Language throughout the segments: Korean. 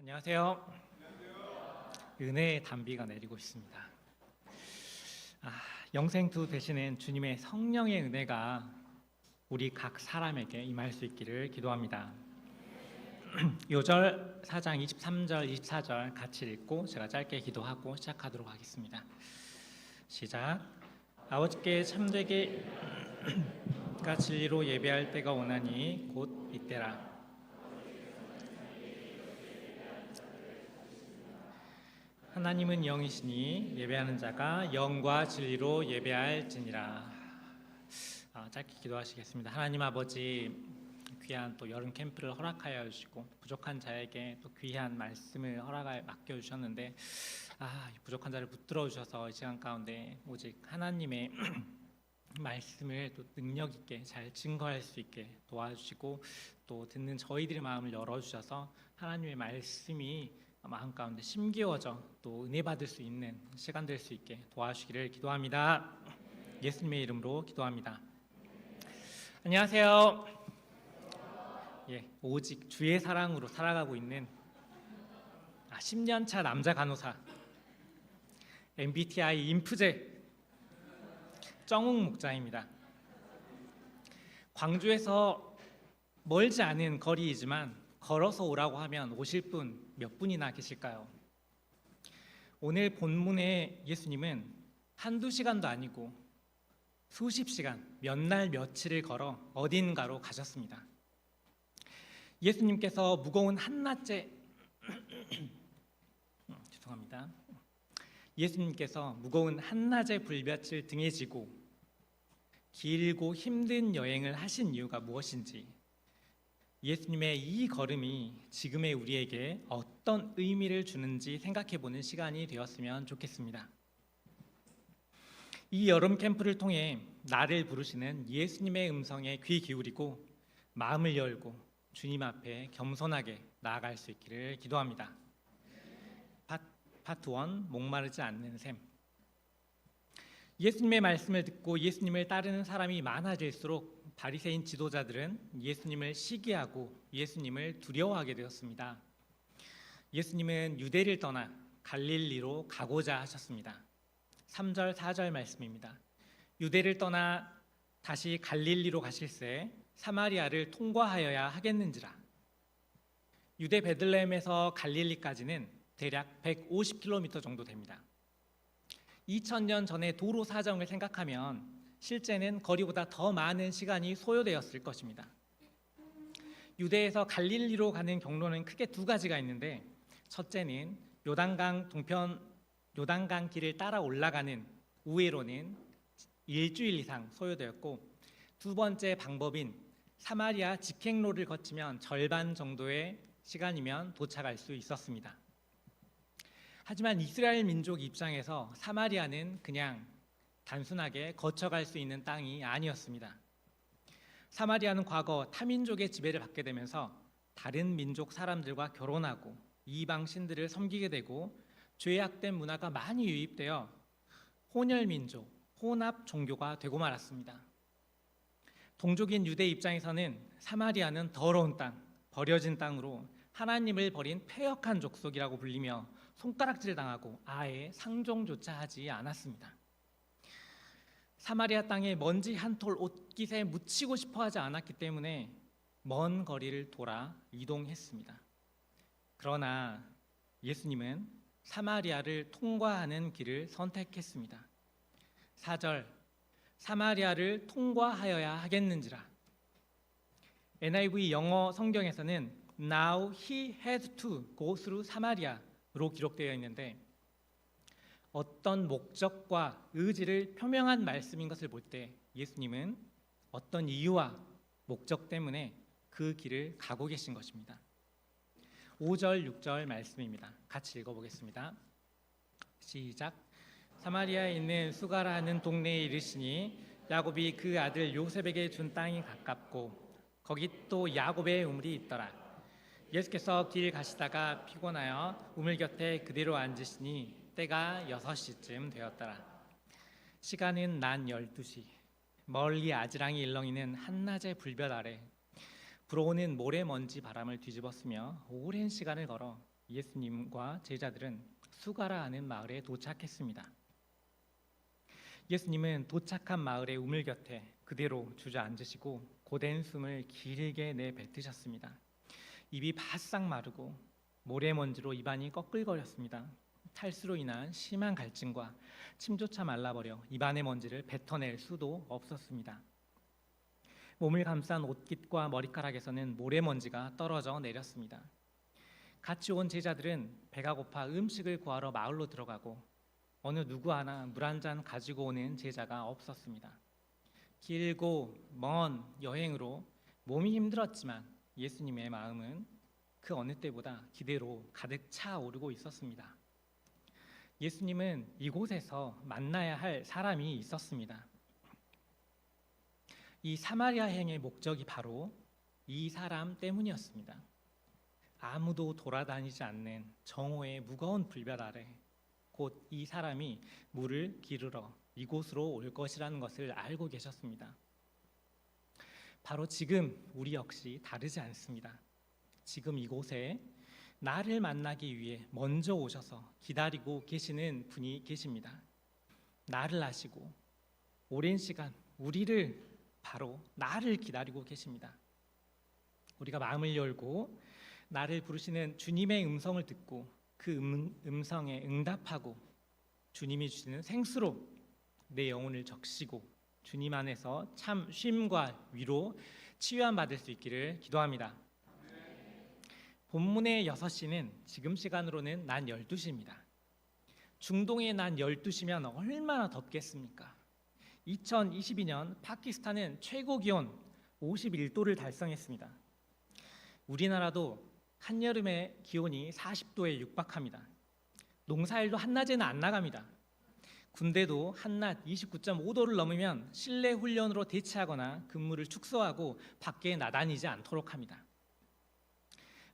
안녕하세요. 은혜의 단비가 내리고 있습니다. 영생투 되시는 주님의 성령의 은혜가 우리 각 사람에게 임할 수 있기를 기도합니다. 요절 4장 23절, 24절 같이 읽고 제가 짧게 기도하고 시작하도록 하겠습니다. 시작. 아버지께 참되게 진리로 예배할 때가 오나니 곧 이때라. 하나님은 영이시니 예배하는 자가 영과 진리로 예배할지니라. 짧게 기도하시겠습니다. 하나님 아버지, 귀한 또 여름 캠프를 허락하여 주시고 부족한 자에게 또 귀한 말씀을 허락하여 맡겨주셨는데 부족한 자를 붙들어 주셔서 이 시간 가운데 오직 하나님의 말씀을 또 능력 있게 잘 증거할 수 있게 도와주시고 또 듣는 저희들의 마음을 열어주셔서 하나님의 말씀이 마음 가운데 심기워져 또 은혜 받을 수 있는 시간 될 수 있게 도와주시기를 기도합니다. 예수님의 이름으로 기도합니다. 안녕하세요. 오직 주의 사랑으로 살아가고 있는 10년차 남자 간호사 MBTI 인프제 정욱 목자입니다. 광주에서 멀지 않은 거리이지만 걸어서 오라고 하면 오실 분 몇 분이나 계실까요? 오늘 본문의 예수님은 한두 시간도 아니고 수십 시간, 몇 날 며칠을 걸어 어딘가로 가셨습니다. 예수님께서 무거운 한낮에 죄송합니다. 예수님께서 무거운 한낮의 불볕을 등에 지고 길고 힘든 여행을 하신 이유가 무엇인지, 예수님의 이 걸음이 지금의 우리에게 어떤 의미를 주는지 생각해보는 시간이 되었으면 좋겠습니다. 이 여름 캠프를 통해 나를 부르시는 예수님의 음성에 귀 기울이고 마음을 열고 주님 앞에 겸손하게 나아갈 수 있기를 기도합니다. 파트 1, 목마르지 않는 셈. 예수님의 말씀을 듣고 예수님을 따르는 사람이 많아질수록 바리새인 지도자들은 예수님을 시기하고 예수님을 두려워하게 되었습니다. 예수님은 유대를 떠나 갈릴리로 가고자 하셨습니다. 3절, 4절 말씀입니다. 유대를 떠나 다시 갈릴리로 가실새 사마리아를 통과하여야 하겠는지라. 유대 베들레헴에서 갈릴리까지는 대략 150km 정도 됩니다. 2000년 전의 도로 사정을 생각하면 실제는 거리보다 더 많은 시간이 소요되었을 것입니다. 유대에서 갈릴리로 가는 경로는 크게 두 가지가 있는데, 첫째는 요단강 동편 요단강 길을 따라 올라가는 우회로는 일주일 이상 소요되었고, 두 번째 방법인 사마리아 직행로를 거치면 절반 정도의 시간이면 도착할 수 있었습니다. 하지만 이스라엘 민족 입장에서 사마리아는 그냥 단순하게 거쳐갈 수 있는 땅이 아니었습니다. 사마리아는 과거 타민족의 지배를 받게 되면서 다른 민족 사람들과 결혼하고 이방 신들을 섬기게 되고 죄악된 문화가 많이 유입되어 혼혈민족, 혼합 종교가 되고 말았습니다. 동족인 유대 입장에서는 사마리아는 더러운 땅, 버려진 땅으로 하나님을 버린 패역한 족속이라고 불리며 손가락질 당하고 아예 상종조차 하지 않았습니다. 사마리아 땅에 먼지 한 톨 옷깃에 묻히고 싶어 하지 않았기 때문에 먼 거리를 돌아 이동했습니다. 그러나 예수님은 사마리아를 통과하는 길을 선택했습니다. 4절, 사마리아를 통과하여야 하겠는지라. NIV 영어 성경에서는 Now he had to go through Samaria로 기록되어 있는데, 어떤 목적과 의지를 표명한 말씀인 것을 볼 때 예수님은 어떤 이유와 목적 때문에 그 길을 가고 계신 것입니다. 5절, 6절 말씀입니다. 같이 읽어보겠습니다. 시작. 사마리아에 있는 수가라는 동네에 이르시니 야곱이 그 아들 요셉에게 준 땅이 가깝고 거기 또 야곱의 우물이 있더라. 예수께서 길 가시다가 피곤하여 우물 곁에 그대로 앉으시니 때가 6시쯤 되었더라. 시간은 낮 12시. 멀리 아지랑이 일렁이는 한낮의 불볕 아래 불어오는 모래먼지 바람을 뒤집었으며 오랜 시간을 걸어 예수님과 제자들은 수가라 하는 마을에 도착했습니다. 예수님은 도착한 마을의 우물 곁에 그대로 주저앉으시고 고된 숨을 길게 내뱉으셨습니다. 입이 바싹 마르고 모래먼지로 입안이 꺼끌거렸습니다. 탈수로 인한 심한 갈증과 침조차 말라버려 입안의 먼지를 뱉어낼 수도 없었습니다. 몸을 감싼 옷깃과 머리카락에서는 모래먼지가 떨어져 내렸습니다. 같이 온 제자들은 배가 고파 음식을 구하러 마을로 들어가고 어느 누구 하나 물 한 잔 가지고 오는 제자가 없었습니다. 길고 먼 여행으로 몸이 힘들었지만 예수님의 마음은 그 어느 때보다 기대로 가득 차오르고 있었습니다. 예수님은 이곳에서 만나야 할 사람이 있었습니다. 이 사마리아행의 목적이 바로 이 사람 때문이었습니다. 아무도 돌아다니지 않는 정오의 무거운 불볕 아래 곧 이 사람이 물을 기르러 이곳으로 올 것이라는 것을 알고 계셨습니다. 바로 지금 우리 역시 다르지 않습니다. 지금 이곳에 나를 만나기 위해 먼저 오셔서 기다리고 계시는 분이 계십니다. 나를 아시고 오랜 시간 우리를 바로 나를 기다리고 계십니다. 우리가 마음을 열고 나를 부르시는 주님의 음성을 듣고 그 음성에 응답하고 주님이 주시는 생수로 내 영혼을 적시고 주님 안에서 참 쉼과 위로 치유함 받을 수 있기를 기도합니다. 본문의 6시는 지금 시간으로는 낮 12시입니다. 중동의 낮 12시면 얼마나 덥겠습니까? 2022년 파키스탄은 최고 기온 51도를 달성했습니다. 우리나라도 한여름에 기온이 40도에 육박합니다. 농사일도 한낮에는 안 나갑니다. 군대도 한낮 29.5도를 넘으면 실내 훈련으로 대체하거나 근무를 축소하고 밖에 나다니지 않도록 합니다.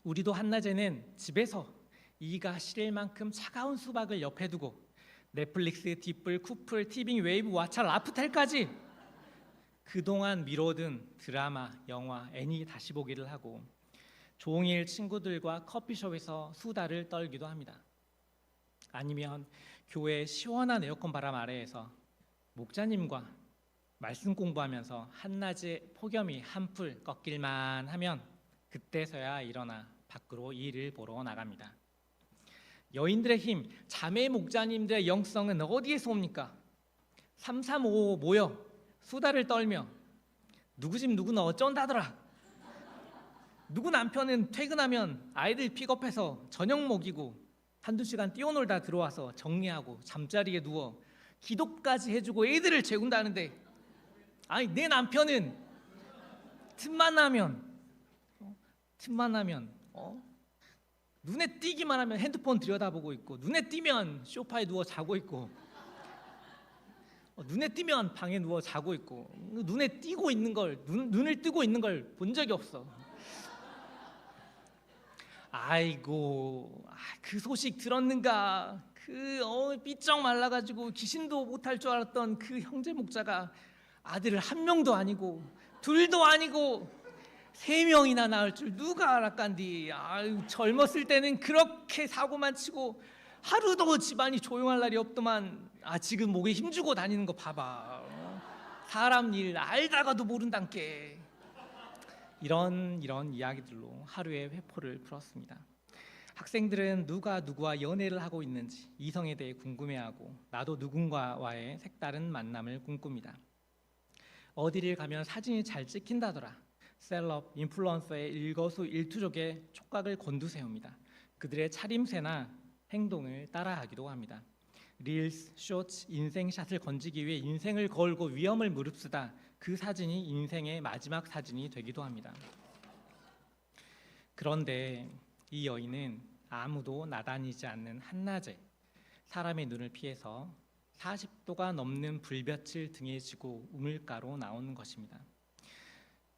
우리도 한낮에는 집에서 이가 시릴 만큼 차가운 수박을 옆에 두고 넷플릭스, 뒷불, 쿠플, 티빙, 웨이브, 왓챠, 라프텔까지 그동안 미뤄둔 드라마, 영화, 애니 다시 보기를 하고 종일 친구들과 커피숍에서 수다를 떨기도 합니다. 아니면 교회 시원한 에어컨 바람 아래에서 목자님과 말씀 공부하면서 한낮에 폭염이 한풀 꺾일만 하면 그때서야 일어나 밖으로 일을 보러 나갑니다. 여인들의 힘, 자매 목자님들의 영성은 어디에서 옵니까? 335 모여 수다를 떨며 누구 집 누구는 어쩐다더라. 누구 남편은 퇴근하면 아이들 픽업해서 저녁 먹이고 한두 시간 뛰어놀다 들어와서 정리하고 잠자리에 누워 기도까지 해주고 애들을 재운다는데 아니 내 남편은 틈만 나면 눈에 띄기만 하면 핸드폰 들여다보고 있고 눈에 띄면 소파에 누워 자고 있고 눈에 띄면 방에 누워 자고 있고 눈에 띄고 있는 걸 눈을 뜨고 있는 걸 본 적이 없어. 아이고 그 소식 들었는가? 삐쩍 말라가지고 귀신도 못할 줄 알았던 그 형제 목자가 아들을 한 명도 아니고 둘도 아니고 3명이나 낳을 줄 누가 알았간디. 아유 젊었을 때는 그렇게 사고만 치고 하루도 집안이 조용할 날이 없더만 지금 목에 힘주고 다니는 거 봐봐. 사람 일 알다가도 모른단께. 이런 이야기들로 하루의 회포를 풀었습니다. 학생들은 누가 누구와 연애를 하고 있는지 이성에 대해 궁금해하고 나도 누군가와의 색다른 만남을 꿈꿉니다. 어디를 가면 사진이 잘 찍힌다더라. 셀럽, 인플루언서의 일거수일투족에 촉각을 곤두세웁니다. 그들의 차림새나 행동을 따라하기도 합니다. 릴스, 쇼츠, 인생샷을 건지기 위해 인생을 걸고 위험을 무릅쓰다 그 사진이 인생의 마지막 사진이 되기도 합니다. 그런데 이 여인은 아무도 나다니지 않는 한낮에 사람의 눈을 피해서 40도가 넘는 불볕을 등에 지고 우물가로 나오는 것입니다.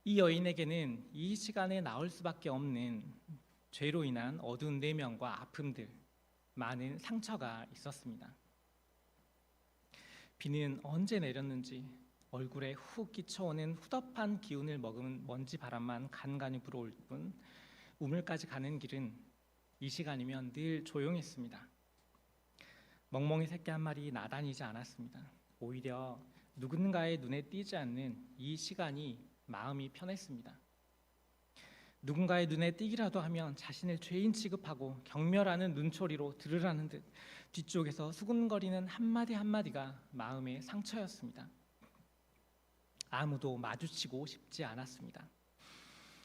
이 여인에게는 이 시간에 나올 수밖에 없는 죄로 인한 어두운 내면과 아픔들, 많은 상처가 있었습니다. 비는 언제 내렸는지 얼굴에 훅 끼쳐오는 후덥한 기운을 머금은 먼지 바람만 간간히 불어올 뿐 우물까지 가는 길은 이 시간이면 늘 조용했습니다. 멍멍이 새끼 한 마리 나다니지 않았습니다. 오히려 누군가의 눈에 띄지 않는 이 시간이 마음이 편했습니다. 누군가의 눈에 띄기라도 하면 자신을 죄인 취급하고 경멸하는 눈초리로 들으라는 듯 뒤쪽에서 수군거리는 한마디 한마디가 마음의 상처였습니다. 아무도 마주치고 싶지 않았습니다.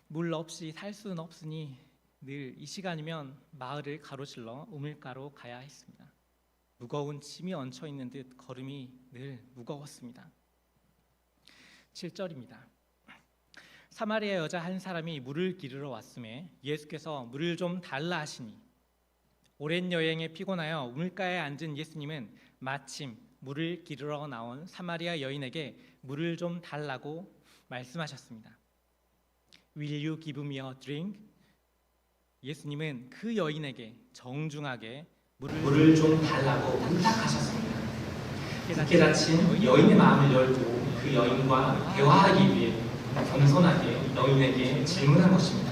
물 없이 살 수는 없으니 늘 이 시간이면 마을을 가로질러 우물가로 가야 했습니다. 무거운 짐이 얹혀있는 듯 걸음이 늘 무거웠습니다. 7절입니다. 사마리아 여자 한 사람이 물을 기르러 왔음에 예수께서 물을 좀 달라 하시니 오랜 여행에 피곤하여 우물가에 앉은 예수님은 마침 물을 기르러 나온 사마리아 여인에게 물을 좀 달라고 말씀하셨습니다. Will you give me a drink? 예수님은 그 여인에게 정중하게 물을 좀 달라고 부탁하셨습니다. 깨닫진 여인의 마음을 열고 그 여인과 대화하기 위해 겸손하게 여인에게 질문한 것입니다.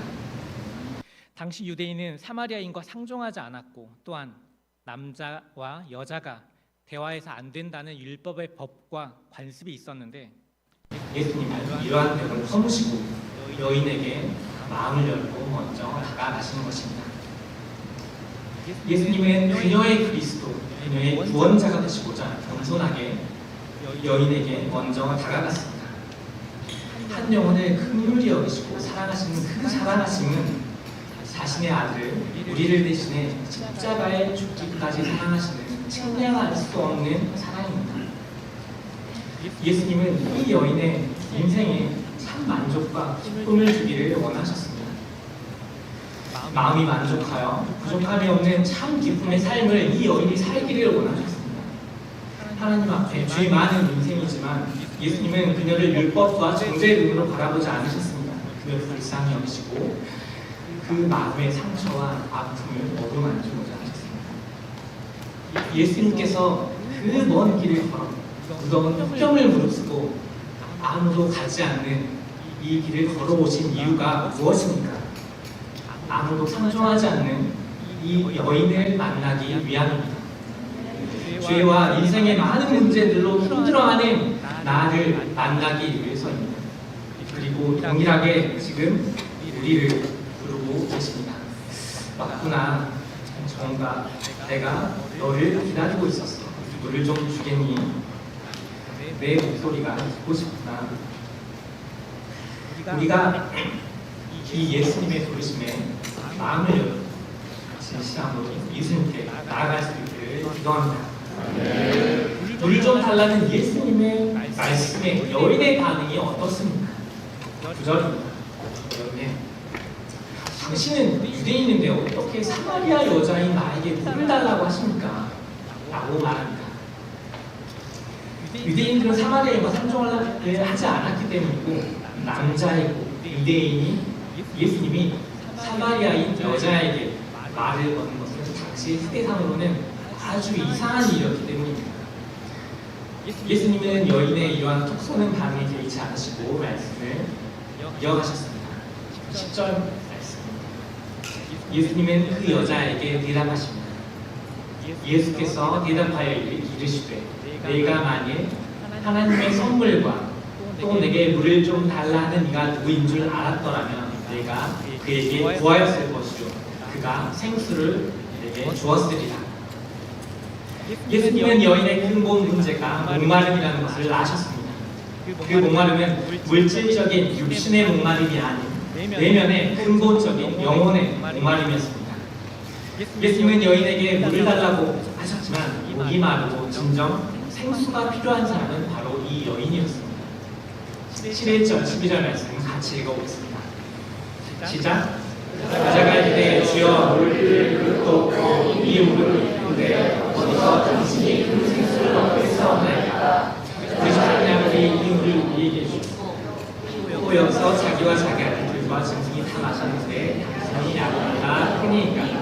당시 유대인은 사마리아인과 상종하지 않았고 또한 남자와 여자가 대화해서 안 된다는 율법의 법과 관습이 있었는데 예수님은 이러한 벽을 허무시고 여인에게 마음을 열고 먼저 다가가시는 것입니다. 예수님은 그녀의 그리스도, 그녀의 구원자가 되시고자 겸손하게 여인에게 먼저 다가갔습니다. 한 영혼을 긍휼히 여기시고 사랑하시는 그 사랑하심은 자신의 아들 우리를 대신해 십자가에 죽기까지 사랑하시는 측량할 수 없는 사랑입니다. 예수님은 이 여인의 인생에 참 만족과 기쁨을 주기를 원하셨습니다. 마음이 만족하여 부족함이 없는 참 기쁨의 삶을 이 여인이 살기를 원하셨습니다. 하나님 앞에 죄 많은 인생이지만 예수님은 그녀를 율법과 정죄의 눈으로 바라보지 않으셨습니다. 그녀를 불쌍히 여기시고 그 마음의 상처와 아픔을 어루만지고자 하셨습니다. 예수님께서 그 먼 길을 걸어 무더운 흑경을 무릅쓰고 아무도 가지 않는 이 길을 걸어오신 이유가 무엇입니까? 아무도 상종하지 않는 이 여인을 만나기 위함입니다. 죄와 인생의 많은 문제들로 힘들어하는 나를 만나기 위해서입니다. 그리고 동일하게 지금 우리를 부르고 계십니다. 맞구나, 정가, 내가 너를 기다리고 있었어. 물을 좀 주겠니? 내 목소리가 듣고 싶구나. 우리가 이 예수님의 부르심에 마음을 열고 진실함으로 예수님께 나아갈 수 있기를 기도합니다. 물 좀 달라는 예수님의 말씀에 여인의 반응이 어떻습니까? 9절입니다. 여인의 당신은 유대인인데 어떻게 사마리아 여자인 나에게 물을 달라고 하십니까? 라고 말합니다. 유대인들은 사마리아인과 상종을 하지 않았기 때문이고 남자이고 유대인이 예수님이 사마리아인 여자에게 말을 거는 것은 당시 시대상으로는 아주 이상한 일이었기 때문입니다. 예수님은 여인의 이러한 톡 쏘는 반응에 개의치 않으시고 말씀을 이어가셨습니다. 10절 말씀입니다. 예수님은 그 여자에게 대답하십니다. 예수께서 대답하여 이르시되 내가 만일 하나님의 선물과 또 내게 물을 좀 달라 하는 이가 누구인 줄 알았더라면 내가 그에게 구하였을 것이요 그가 생수를 내게 주었으리라. 예수님은 여인의 근본 문제가 목마름이라는 것을 아셨습니다. 그 목마름은 물질적인 육신의 목마름이 아닌 내면의 근본적인 영혼의 목마름이었습니다. 예수님은 여인에게 물을 달라고 하셨지만 목이 마르고 진정 생수가 필요한 사람은 바로 이 여인이었습니다. 11절, 12절 말씀 같이 읽어보겠습니다. 시작. 여자가 이르되 주여 물을 그릇도 없고 이 물을 이르되 어디서 당신이 그 생수를 얻겠사오나이까. 그래서 하나님이 이 물을 우리에게 주시고 또 여기서 자기와 자기 아들들과 짐승이 다 마셨는데 당신이 아버지가 크니까.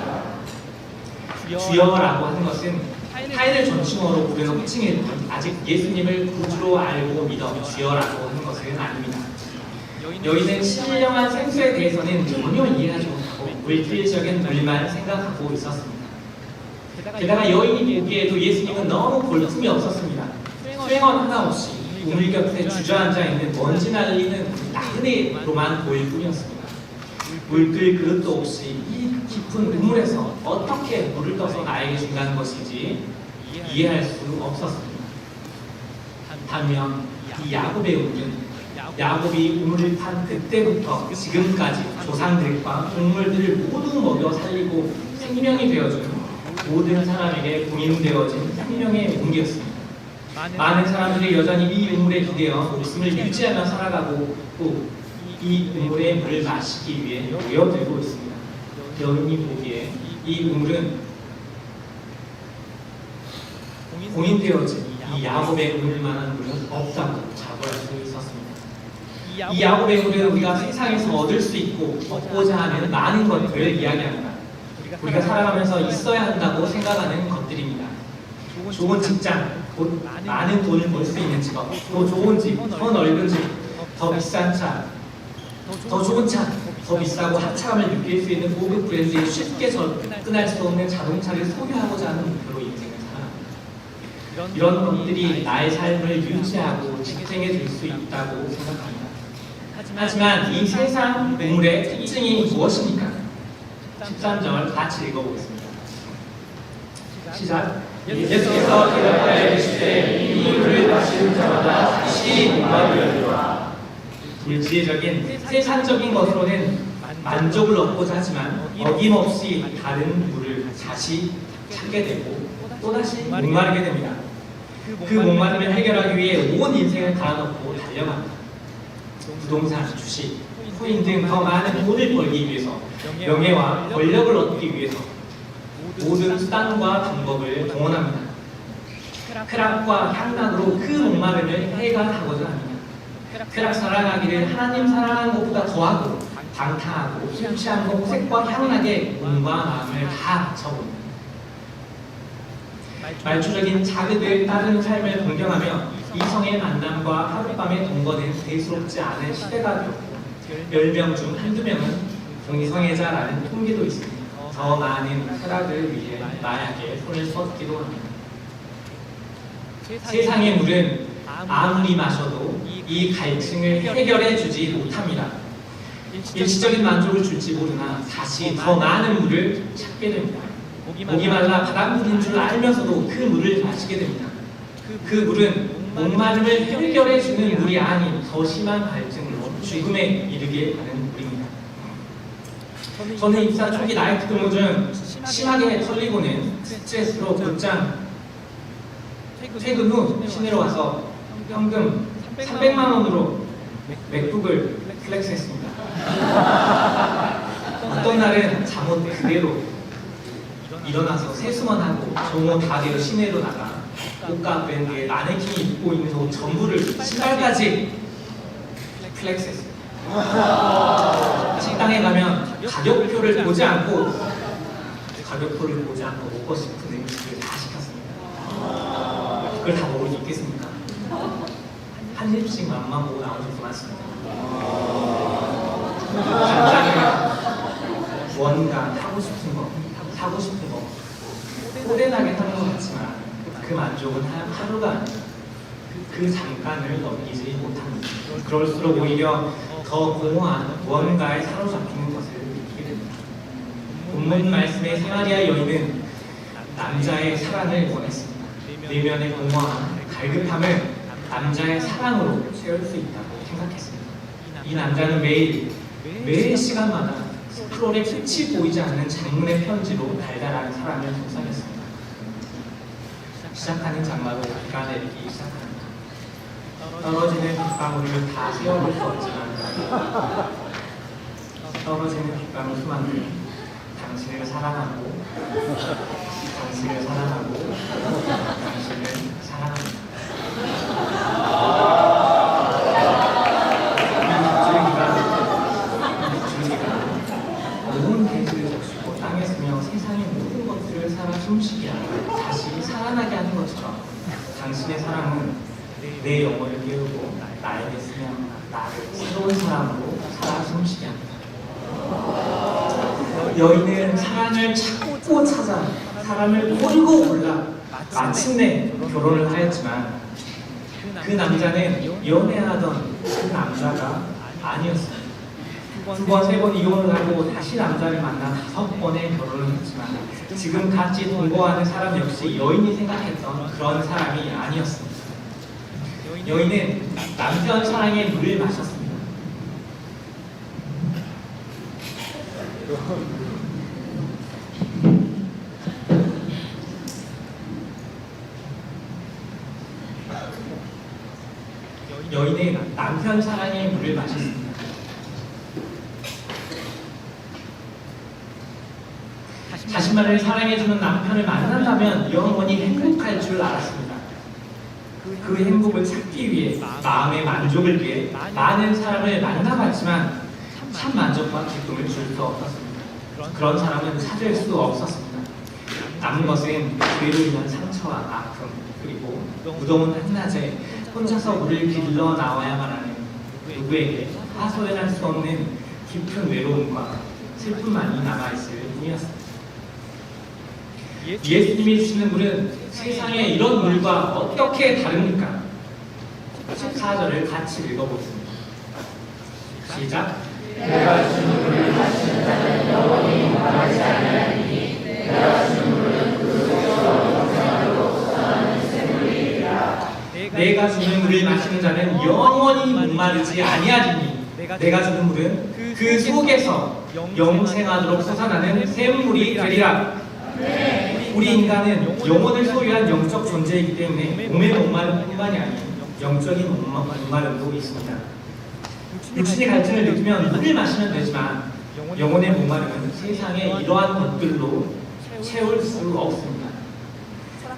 주여라고 하는 것은 타인을 존칭어로 부르는 호칭일 뿐 아직 예수님을 구주로 알고 믿어 주여라고 하는 것은 아닙니다. 여인은 신령한 생수에 대해서는 전혀 이해하지 못하고 물질적인 물만 생각하고 있었습니다. 게다가 여인이 보기에도 예수님은 너무 볼품이 없었습니다. 수행원 하나 없이 우물 곁에 주저앉아 있는 먼지 날리는 나그네로만 보일 뿐이었습니다. 물 끓일 그릇도 없이 이 깊은 우물에서 어떻게 물을 떠서 나에게 준다는 것인지 이해할 수 없었습니다. 반면 이 야곱의 우물은 야곱이 우물을 판 그때부터 지금까지 조상들과 동물들을 모두 먹여 살리고 생명이 되어준 모든 사람에게 공인되어진 생명의 우물이었습니다. 많은 사람들이 여전히 이 우물에 기대어 목숨을 유지하며 살아가고 또 이 우물의 물을 마시기 위해 모여들고 있습니다. 여인이 보기에 이 우물은 공인되어진 이 야곱의 우물만한 물은 없다고 자부할 수 있었습니다. 이 야곱의 물은 우리가 세상에서 얻을 수 있고 얻고자 하는 많은 것들을 이야기합니다. 우리가 살아가면서 있어야 한다고 생각하는 것들입니다. 좋은 직장, 곧 많은 돈을 벌 수 있는 직업, 더 좋은 집, 더 넓은 집, 더 비싼 차, 더 좋은 차, 더 비싸고 하차감을 느낄 수 있는 고급 브랜드에 쉽게 접근할 수 없는 자동차를 소유하고자 하는 목표로 인생을 살아갑니다. 이런 것들이 나의 삶을 유지하고 지탱해 줄 수 있다고 생각합니다. 하지만 이 세상 우물의 특징이 무엇입니까? 13절 같이 읽어보겠습니다. 시작. 예수께서 대답하여 이르시되 이 물을 마시는 자마다 다시 목마르게 되리라. 물질적인 세상적인 것으로는 만족을 얻고자 하지만 어김없이 다른 물을 다시 찾게 되고 또다시 목마르게 됩니다. 그 목마름을 해결하기 위해 온 인생을 갈아넣고 달려갑니다. 부동산, 주식, 코인 등 더 많은 돈을 벌기 위해서, 명예와 권력을 얻기 위해서 모든 수단과 방법을 동원합니다. 쾌락과 향락으로 그 목마름을 해결하고자 합니다. 쾌락 사랑하기를 하나님 사랑하는 것보다 더하고 방탕하고 심취한 것 색과 향락에 몸과 마음을 다 바쳐봅니다. 말초적인 자극을 따르는 삶을 공경하며 이성의 만남과 하룻밤의 동거는 대수롭지 않은 시대가 되었고 10명 중 한두 명은 동성애자라는 통계도 있습니다. 더 많은 쾌락을 위해 마약에 손을 뻗기도 합니다. 세상의 물은 아무리 마셔도 이 갈증을 해결해 주지 못합니다. 일시적인 만족을 줄지 모르나 다시 더 많은 물을 찾게 됩니다. 목이 말라 바닷물인 줄 알면서도 그 물을 마시게 됩니다. 그 물은 목마름을 해결해 주는 물이 아닌 더 심한 갈증으로 죽음에 이르게 하는 물입니다. 저는 입사 초기 나이트 근무 중 심하게 털리고는 스트레스로 곧장 퇴근 후 시내로 와서 현금 300만 원으로 맥북을 플렉스했습니다. 어떤 날은 잠옷 그대로 일어나서 세수만 하고 정모 다 되어 시내로 나가 옷과 밴드에 마네킹이 입고 있는 옷 전부를 신발까지 플렉스했습니다. 식당에 가면 가격표를 보지 않고 먹고 싶은 음식을 다 시켰습니다. 그걸 다 먹을 수 있겠습니까? 한 입씩 맛만 보고 나올 수 많습니다. 간장을 뭔가 사고 싶은 거 호den하게 하는 것 같지만 그 만족은 하루가 아니라 그 잠깐을 넘기지 못합니다. 그럴수록 오히려 더 공허한 무언가에 사로잡히는 것을 느끼게 됩니다. 본문 말씀의 사마리아 여인은 남자의 사랑을 원했습니다. 내면의 공허함, 갈급함을 남자의 사랑으로 채울 수 있다고 생각했습니다. 이 남자는 매 시간마다 스크롤에 끝이 보이지 않는 장문의 편지로 달달한 사랑을 속삭였습니다. 시작하는 장마로 비가 내리기 시작합니다. 떨어지는 빗방울을 다 세워볼 수 없지만 떨어지는 빗방울 수만큼 당신을 사랑하고 당신을 사랑합니다. 모든 계획을 적시고 땅에 서며 세상의 모든 것들을 살아 숨쉬게 하고 다시 살아나게 하는 것처럼 당신의 사랑은 내 영혼을 깨우고 나에게 쓰며 나를 새로운 사람으로 살아 숨쉬게 합니다. 여인은 사랑을 찾고 찾아 사람을 고르고 골라 마침내 결혼을 하였지만 그 남자는 연애하던 그 남자가 아니었어요. 두 번, 세 번 이혼을 하고 다시 남자를 만나 5번의 결혼을 했지만 지금 같이 동거하는 사람 역시 여인이 생각했던 그런 사람이 아니었습니다. 여인은 남편 사랑의 물을 마셨습니다. 여인은 남편 사랑의 물을 마셨습니다. 자신만을 사랑해주는 남편을 만난다면 영원히 행복할 줄 알았습니다. 그 행복을 찾기 위해 마음의 만족을 위해 많은 사람을 만나봤지만 참 만족과 기쁨을 줄 수 없었습니다. 그런 사람은 찾을 수 없었습니다. 남은 것은 죄로 인한 상처와 아픔, 그리고 무더운 한낮에 혼자서 물을 길러 나와야만 하는 누구에게 하소연할 수 없는 깊은 외로움과 슬픔만이 남아있을 뿐이었습니다. 예수님이 주시는 물은 세상의 이런 물과 어떻게 다릅니까? 14절을 같이 읽어보겠습니다. 시작. 내가 주는 물을 마시는 자는 영원히 목마르지 아니하리니 내가 주는 물은 그 속에서 영생하도록 솟아나는 샘물이니라. 내가 주는 물을 마시는 자는 영원히 목마르지 아니하리니 내가 주는 물은 그 속에서 영생하도록 솟아나는 샘물이 되리라. 우리 인간은 영혼을 소유한 영적 존재이기 때문에 몸의 목마름뿐만이 아닌 영적인 목마름도 있습니다. 육신의 갈증을 느끼면 물을 마시면 되지만 영혼의 목마름은 세상의 이러한 것들로 채울 수 없습니다.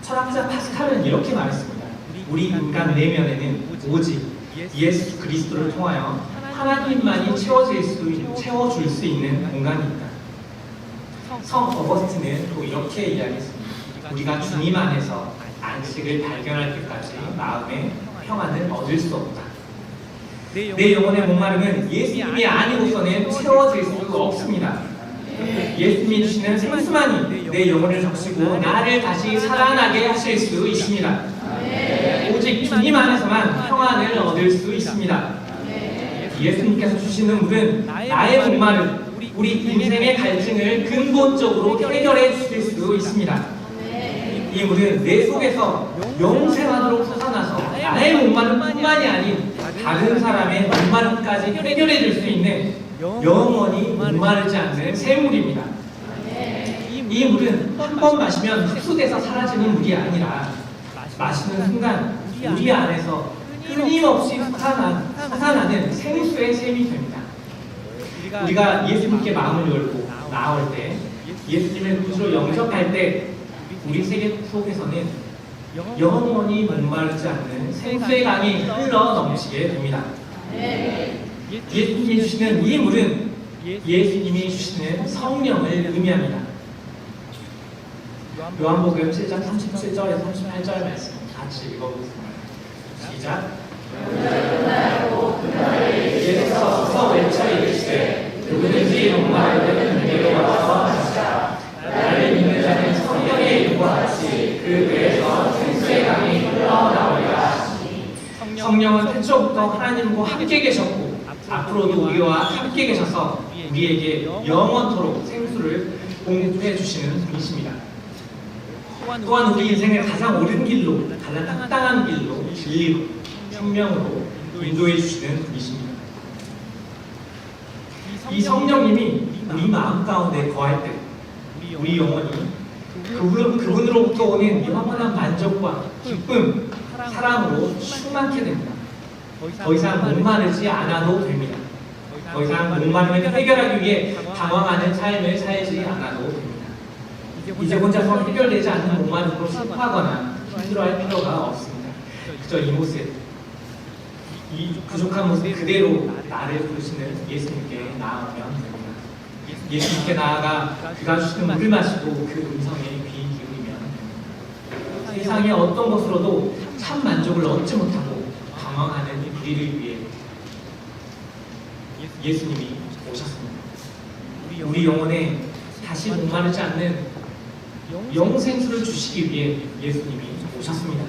철학자 파스칼은 이렇게 말했습니다. 우리 인간 내면에는 오직 예수 그리스도를 통하여 하나님만이 채워줄 수 있는 공간이 있다. 성 어거스틴은 또 이렇게 이야기했습니다. 우리가 주님 안에서 안식을 발견할 때까지 마음의 평안을 얻을 수 없다. 내 영혼의 목마름은 예수님이 아니고서는 채워질 수 없습니다. 예수님이 주시는 생수만이 내 영혼을 적시고 나를 다시 살아나게 하실 수 있습니다. 오직 주님 안에서만 평안을 얻을 수 있습니다. 예수님께서 주시는 물은 나의 목마름, 우리 인생의 갈증을 근본적으로 해결해 주실 수 있습니다. 이 물은 내 속에서 영생하도록 솟아나서 나의 목마름뿐만이 아닌 다른 사람의 목마름까지 해결해 줄 수 있는 영원히 목마르지 않는 샘물입니다. 이 물은 한 번 마시면 흡수돼서 사라지는 물이 아니라 마시는 순간 우리 안에서 끊임없이 솟아나는 생수의 샘이 됩니다. 우리가 예수님께 마음을 열고 나올 때, 예수님을 구주로 영접할 때 우리 세계 속에서는 영원히 목마르지 않는 생수의 강이 흘러 넘치게 됩니다. 예수님이 주시는 이 물은 예수님이 주시는 성령을 의미합니다. 요한복음 7장 37절에서 38절 말씀 같이 읽어보겠습니다. 시작. 예수께서 서서 외쳐 이르시되 누구든지 목마르면 내게로 와서 마시라. 나를 믿는 자는 성령의 이름과 같이 그 배에서 생수의 강이 흘러나오리라 하시니. 성령은 태초부터 하나님과 함께 계셨고 앞으로도 우리와 함께 계셔서 우리에게 영원토록 생수를 공급해 주시는 분이십니다. 또한 우리 인생의 가장 옳은 길로, 가장 합당한 길로, 진리로, 생명으로 인도해 주시는 분이십니다. 이 성령님이 우리 마음 가운데 거할 때 우리 영혼이 그분으로부터 오는 영원한 만족과 기쁨, 사랑으로 충만케 됩니다. 더 이상 목마르지 않아도 됩니다. 더 이상 목마름을 해결하기 위해 당황하는 삶을 살지 않아도 됩니다. 이제 혼자서 해결되지 않는 목마름으로 슬퍼하거나 힘들어할 필요가 없습니다. 그저 이 모습, 이 부족한 모습 그대로 나를 부르시는 예수님께 나아가면 됩니다. 예수님께 나아가 그가 주시는 물을 마시고 그 음성에 귀 기울이면 됩니다. 세상의 어떤 것으로도 참 만족을 얻지 못하고 방황하는 우리를 위해 예수님이 오셨습니다. 우리 영혼에 다시 목마르지 않는 영생수를 주시기 위해 예수님이 오셨습니다.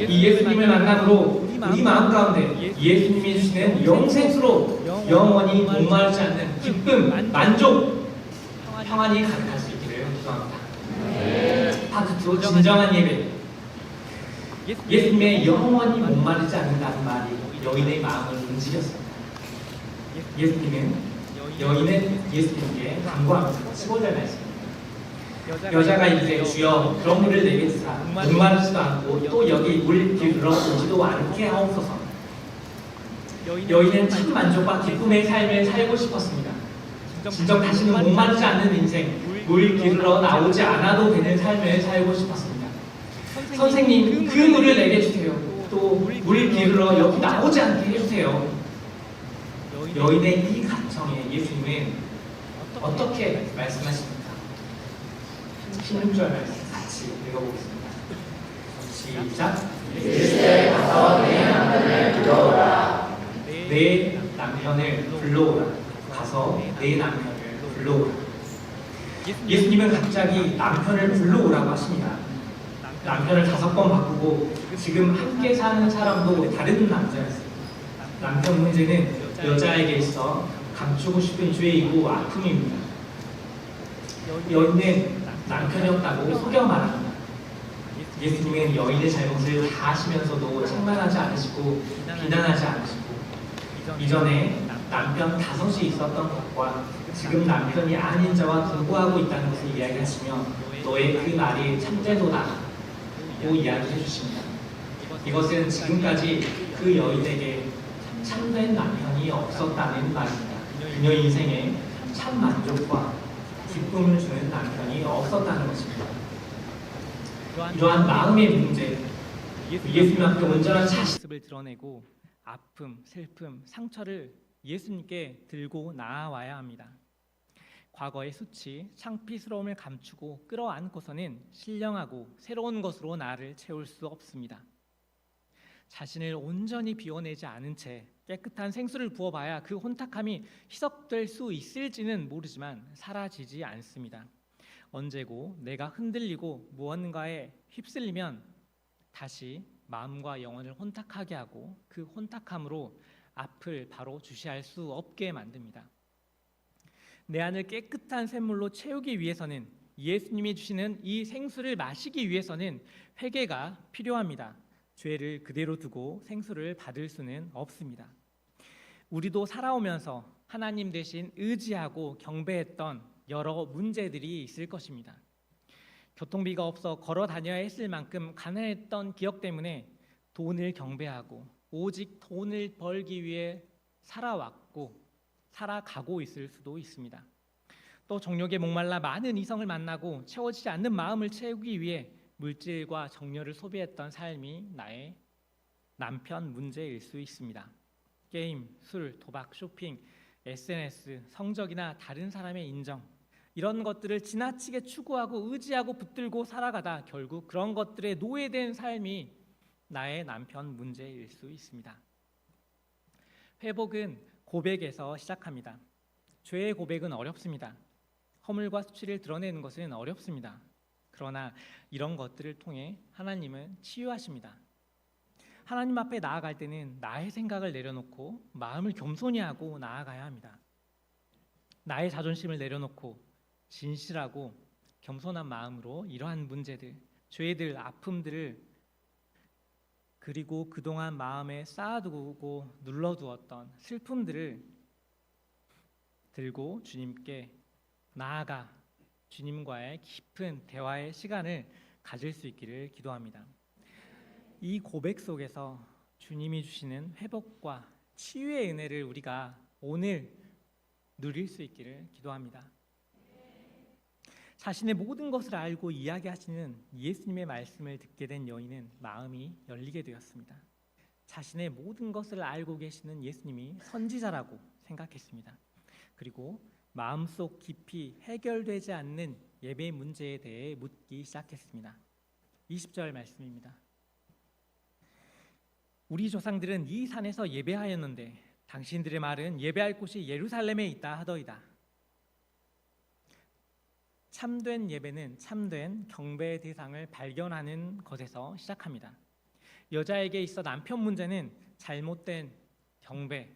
이 예수님을 만남으로 우리 마음 가운데 예수님이 주시는 영생수로 영원히 목마르지 않는 기쁨, 만족, 평안이 가득할 수 있기를 기도합니다. 파트 2 진정한 예배. 예수님의 영원히 목마르지 않는다는 말이 여인의 마음을 움직였습니다. 예수님은 여인은 예수님께 간구합니다. 15절 말씀. 여자가 이르되 주여 그런 물을 내게 주사 목마르지도 않고 또 여기 물 기울러 오지도 않게 하옵소서. 여인은 참 만족과 기쁨의 삶을 살고 싶었습니다. 진정 다시는 목마르지 않는 인생, 물 기울러 나오지 않아도 되는 삶을 살고 싶었습니다. 선생님, 그 물을 내게 주세요. 또 물 기울러 여기 나오지 않게 해주세요. 여인의 이 간청에 예수님은 어떻게 말씀하십니까? 16절 말씀 같이 읽어보겠습니다. 시작. 이르시되 가서 내 남편을 불러오라. 내 남편을 불러오라. 가서 내 남편을 불러오라. 예수님은 갑자기 남편을 불러오라고 하십니다. 남편을 5번 바꾸고 지금 함께 사는 사람도 다른 남자였습니다. 남편 문제는 여자에게 있어 감추고 싶은 죄이고 아픔입니다. 여인은 남편이 없다고 속여 말합니다. 예수님은 여인의 잘못을 다 아시면서도 책망하지 않으시고 비난하지 않으시고 이전에 남편 5이 있었던 것과 지금 남편이 아닌 자와 동거하고 있다는 것을 이야기하시며 너의 그 말이 참되도다 고 이야기해 주십니다. 이것은 지금까지 그 여인에게 참된 남편이 없었다는 말입니다. 그녀 인생에 참 만족과 기쁨을 주는 남편이 없었다는 것입니다. 이러한 마음의 문제, 예수님 앞에 온전한 모습을 드러내고 아픔, 슬픔, 상처를 예수님께 들고 나아와야 합니다. 과거의 수치, 창피스러움을 감추고 끌어안고서는 신령하고 새로운 것으로 나를 채울 수 없습니다. 자신을 온전히 비워내지 않은 채 깨끗한 생수를 부어봐야 그 혼탁함이 희석될 수 있을지는 모르지만 사라지지 않습니다. 언제고 내가 흔들리고 무언가에 휩쓸리면 다시 마음과 영혼을 혼탁하게 하고 그 혼탁함으로 앞을 바로 주시할 수 없게 만듭니다. 내 안을 깨끗한 샘물로 채우기 위해서는 예수님이 주시는 이 생수를 마시기 위해서는 회개가 필요합니다. 죄를 그대로 두고 생수를 받을 수는 없습니다. 우리도 살아오면서 하나님 대신 의지하고 경배했던 여러 문제들이 있을 것입니다. 교통비가 없어 걸어 다녀야 했을 만큼 가난했던 기억 때문에 돈을 경배하고 오직 돈을 벌기 위해 살아왔고 살아가고 있을 수도 있습니다. 또 정욕에 목말라 많은 이성을 만나고 채워지지 않는 마음을 채우기 위해 물질과 정열을 소비했던 삶이 나의 남편 문제일 수 있습니다. 게임, 술, 도박, 쇼핑, SNS, 성적이나 다른 사람의 인정 이런 것들을 지나치게 추구하고 의지하고 붙들고 살아가다 결국 그런 것들에 노예된 삶이 나의 남편 문제일 수 있습니다. 회복은 고백에서 시작합니다. 죄의 고백은 어렵습니다. 허물과 수치를 드러내는 것은 어렵습니다. 그러나 이런 것들을 통해 하나님은 치유하십니다. 하나님 앞에 나아갈 때는 나의 생각을 내려놓고 마음을 겸손히 하고 나아가야 합니다. 나의 자존심을 내려놓고 진실하고 겸손한 마음으로 이러한 문제들, 죄들, 아픔들을 그리고 그동안 마음에 쌓아두고 눌러두었던 슬픔들을 들고 주님께 나아가 주님과의 깊은 대화의 시간을 가질 수 있기를 기도합니다. 이 고백 속에서 주님이 주시는 회복과 치유의 은혜를 우리가 오늘 누릴 수 있기를 기도합니다. 자신의 모든 것을 알고 이야기하시는 예수님의 말씀을 듣게 된 여인은 마음이 열리게 되었습니다. 자신의 모든 것을 알고 계시는 예수님이 선지자라고 생각했습니다. 그리고 마음속 깊이 해결되지 않는 예배 문제에 대해 묻기 시작했습니다. 20절 말씀입니다. 우리 조상들은 이 산에서 예배하였는데 당신들의 말은 예배할 곳이 예루살렘에 있다 하더이다. 참된 예배는 참된 경배의 대상을 발견하는 것에서 시작합니다. 여자에게 있어 남편 문제는 잘못된 경배,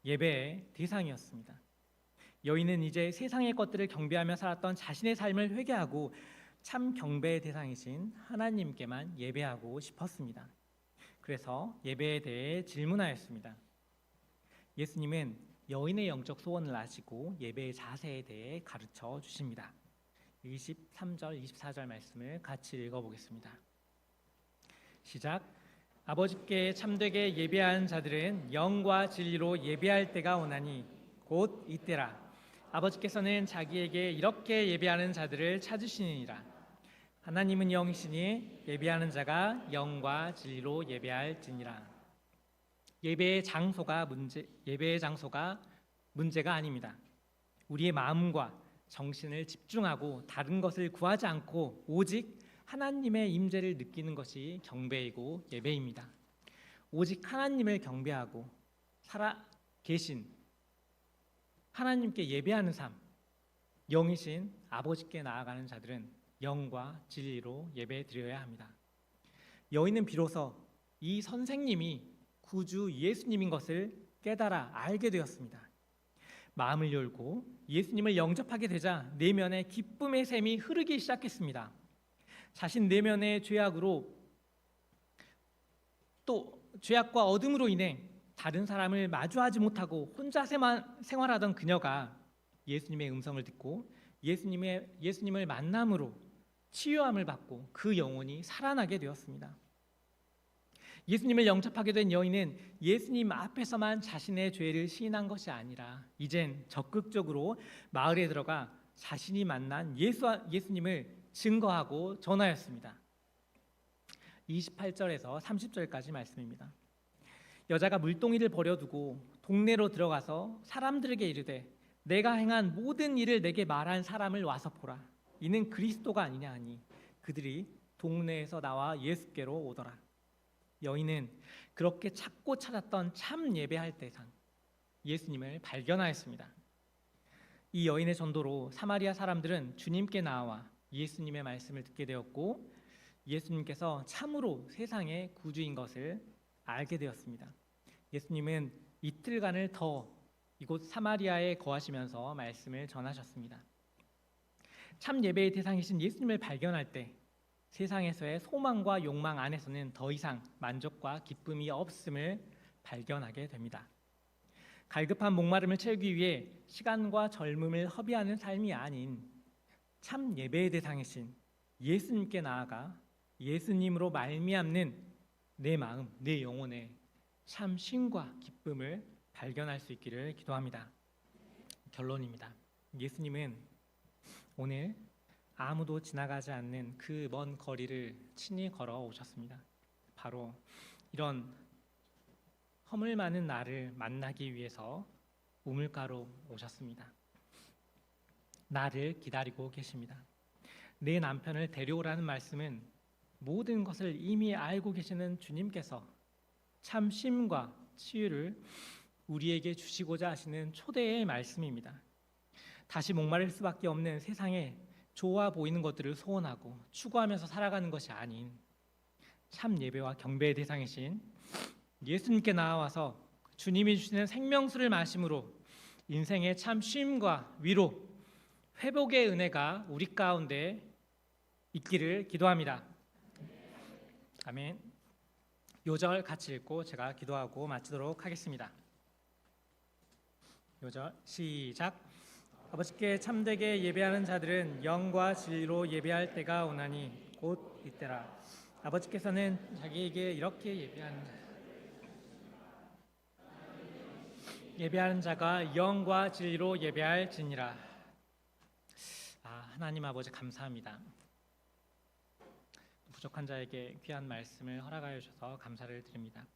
예배의 대상이었습니다. 여인은 이제 세상의 것들을 경배하며 살았던 자신의 삶을 회개하고 참 경배의 대상이신 하나님께만 예배하고 싶었습니다. 그래서 예배에 대해 질문하였습니다. 예수님은 여인의 영적 소원을 아시고 예배의 자세에 대해 가르쳐 주십니다. 23절, 24절 말씀을 같이 읽어보겠습니다. 시작. 아버지께 참되게 예배하는 자들은 영과 진리로 예배할 때가 오나니 곧 이때라. 아버지께서는 자기에게 이렇게 예배하는 자들을 찾으시니라. 하나님은 영이시니 예배하는 자가 영과 진리로 예배할지니라. 예배의 장소가 문제가 아닙니다. 우리의 마음과 정신을 집중하고 다른 것을 구하지 않고 오직 하나님의 임재를 느끼는 것이 경배이고 예배입니다. 오직 하나님을 경배하고 살아 계신 하나님께 예배하는 삶, 영이신 아버지께 나아가는 자들은 영과 진리로 예배드려야 합니다. 여인은 비로소 이 선생님이 구주 예수님인 것을 깨달아 알게 되었습니다. 마음을 열고 예수님을 영접하게 되자 내면에 기쁨의 샘이 흐르기 시작했습니다. 자신 내면의 죄악으로 또 죄악과 어둠으로 인해 다른 사람을 마주하지 못하고 혼자 생활하던 그녀가 예수님의 음성을 듣고 예수님을 만남으로 치유함을 받고 그 영혼이 살아나게 되었습니다. 예수님을 영접하게 된 여인은 예수님 앞에서만 자신의 죄를 시인한 것이 아니라 이젠 적극적으로 마을에 들어가 자신이 만난 예수님을 증거하고 전하였습니다. 28절에서 30절까지 말씀입니다. 여자가 물동이를 버려두고 동네로 들어가서 사람들에게 이르되 내가 행한 모든 일을 내게 말한 사람을 와서 보라. 이는 그리스도가 아니냐 하니 그들이 동네에서 나와 예수께로 오더라. 여인은 그렇게 찾고 찾았던 참 예배할 대상 예수님을 발견하였습니다. 이 여인의 전도로 사마리아 사람들은 주님께 나와 예수님의 말씀을 듣게 되었고 예수님께서 참으로 세상의 구주인 것을 알게 되었습니다. 예수님은 이틀간을 더 이곳 사마리아에 거하시면서 말씀을 전하셨습니다. 참 예배의 대상이신 예수님을 발견할 때 세상에서의 소망과 욕망 안에서는 더 이상 만족과 기쁨이 없음을 발견하게 됩니다. 갈급한 목마름을 채우기 위해 시간과 젊음을 허비하는 삶이 아닌 참 예배의 대상이신 예수님께 나아가 예수님으로 말미암는 내 마음, 내 영혼의 참 쉼과 기쁨을 발견할 수 있기를 기도합니다. 결론입니다. 예수님은 오늘 아무도 지나가지 않는 그 먼 거리를 친히 걸어오셨습니다. 바로 이런 허물 많은 나를 만나기 위해서 우물가로 오셨습니다. 나를 기다리고 계십니다. 내 남편을 데려오라는 말씀은 모든 것을 이미 알고 계시는 주님께서 참 쉼과 치유를 우리에게 주시고자 하시는 초대의 말씀입니다. 다시 목마를 수밖에 없는 세상에 좋아 보이는 것들을 소원하고 추구하면서 살아가는 것이 아닌 참 예배와 경배의 대상이신 예수님께 나와서 주님이 주시는 생명수를 마심으로 인생의 참 쉼과 위로, 회복의 은혜가 우리 가운데 있기를 기도합니다. 아멘. 요절 같이 읽고 제가 기도하고 마치도록 하겠습니다. 요절 시작. 아버지께 참되게 예배하는 자들은 영과 진리로 예배할 때가 오나니 곧 이때라. 아버지께서는 자기에게 이렇게 예배하는 자가 영과 진리로 예배할지니라. 하나님 아버지 감사합니다. 부족한 자에게 귀한 말씀을 허락하여 주셔서 감사를 드립니다.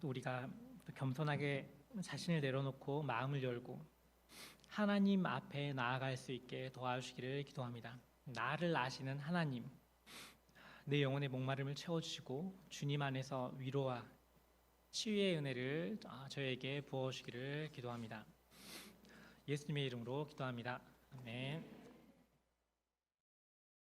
또 우리가 겸손하게 자신을 내려놓고 마음을 열고 하나님 앞에 나아갈 수 있게 도와주시기를 기도합니다. 나를 아시는 하나님, 내 영혼의 목마름을 채워주시고 주님 안에서 위로와 치유의 은혜를 저에게 부어주시기를 기도합니다. 예수님의 이름으로 기도합니다. 아멘.